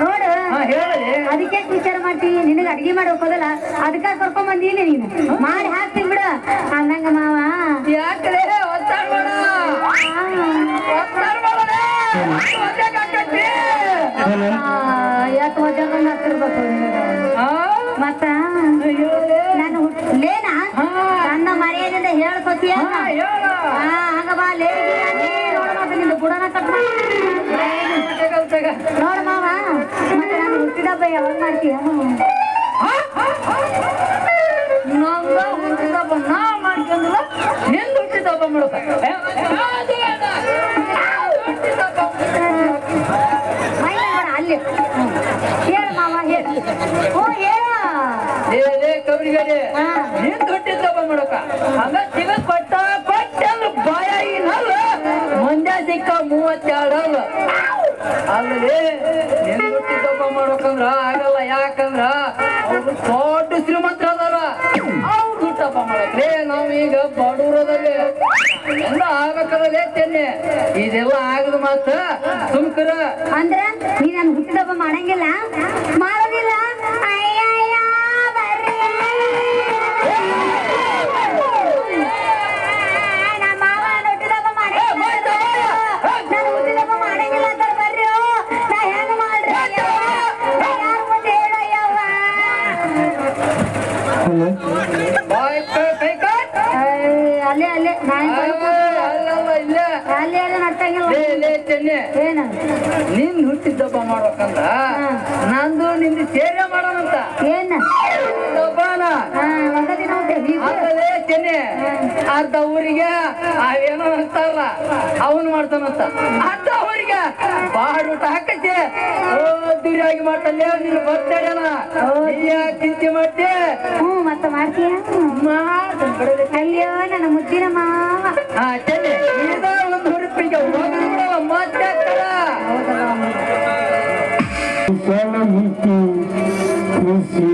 ನೋಡು ಅದಕ್ಕೆ ವಿಚಾರ ಮಾಡ್ತೀವಿ ನಿನಗೆ ಅಡಿಗೆ ಮಾಡಿ ಹೋಗೋದಲ್ಲ ಅದಕ್ಕ ಕರ್ಕೊಂಡ್ ಬಂದೀನಿ ನೀನು ಮಾಡಿ ಹಾಕ್ತೀನಿ ಬಿಡು ಅಂದಂಗ ಮಾವ ಯಾಕೆ ಯಾಕೆ ಮಜಾಕೊಂಡ್ ಹಾಕಿರ್ಬೇಕು ಮತ್ತ ನಾನು ಲೇನಾ ನನ್ನ ಮರ್ಯಾದಿಂದ ಹೇಳ್ಕೊತೀಯ ಹಂಗ ಬಾ ಲೇ ನೋಡ ಮತ್ತೆ ನಿಂದು ಬುಡನ ಕಟ್ ನೋಡ ಮಾವ ಮತ್ತೆ ನಾನು ಹುಟ್ಟಿದಬ್ಬ ಯಾವಾಗ ಮಾಡ್ತೀಯ ನಂಗ ಹುಟ್ಟಿದಬ್ಬ ನಾ ಮಾಡ್ಕೊಂಡ್ರ ನಿಂದ ಹುಟ್ಟಿದಬ್ಬ ಮಾಡ್ಕ ಅಲ್ಲಿ ಹೇಳ ಮಾವ ಹೇಳ ಓ ಹೇಳ ಕಬ್ರಿಗಡೆ ನಿಂದ ಹುಟ್ಟಿದಬ್ಬ ಮಾಡಕ ಹಂಗ ಸಿಗ ಕೊಟ್ಟ ಕೊಟ್ಟಂದ್ರ ಬಾಯ ಏನಲ್ಲ ಮುಂದೆ ಸಿಕ್ಕ 32 ಅಲ್ಲದೆ ನಿಂದ ಹುಟ್ಟಿದಬ್ಬ ಮಾಡ್ಬೇಕಂದ್ರ ಆಗಲ್ಲ ಯಾಕಂದ್ರ ಅವ್ರು ದೊಡ್ಡ ಶ್ರೀಮಂತರ ಅದಾರ ಅವ್ರು ಹುಟ್ಟಬ್ಬ ಮಾಡಕ್ಲೇ ನಾವೀಗ ಬಡೂರದಲ್ಲಿ ಎಲ್ಲ ಆಗಕ್ಕದಲ್ಲೇ ತೆನ್ನೆ ಇದೆಲ್ಲ ಆಗದ ಮಾತ ಸುಮ್ಕರ ಅಂದ್ರ ನೀ ನಾನು ಹುಟ್ಟಿದಬ್ಬ ಮಾಡಂಗಿಲ್ಲ ಮಾಡೋದಿಲ್ಲ ಅಲ್ಲೇ ಅಲ್ಲೇ ಅಲ್ಲೇ ಅಲ್ಲೇ ನಡ್ತಂಗಿಲ್ಲ ಏನ ನಿಂದ ಹುಟ್ಟಿದ್ದಬ್ಬ ಮಾಡ್ಬೇಕಂದ್ರ ನಂದು ನಿಂದು ಸೇವೆ ಮಾಡೋಣಂತ ಏನ ಅಲ್ಲೇ ಚೆನ್ನೆ ಅರ್ಧ ಊರಿಗೆ ಅವೇನೋ ಅಂತಾರಲ್ಲ ಅವನು ಮಾಡ್ತಾನಂತ ಅರ್ಧ ಊರಿಗೆ ಬಾಡೂಟ ಹಾಕೈತಿ ದುರಿಯಾಗಿ ಮಾಡ್ತಲ್ಲೇ ನೀನು ಬರ್ತೇನ ಚಿಂತೆ ಮಾಡ್ತಿ ಮತ್ತ ಮಾಡ್ತೀಯ ಅಯ್ಯೋ ನನ್ನ ಮುದ್ದಿನ ಮಾವ ಚೆನ್ನೆ ಈಗ ಒಂದು ಹುಡುಪಿಗೆ ಹೋಗಿಬಿಡವ ಮತ್ತೆ ಖುಷಿ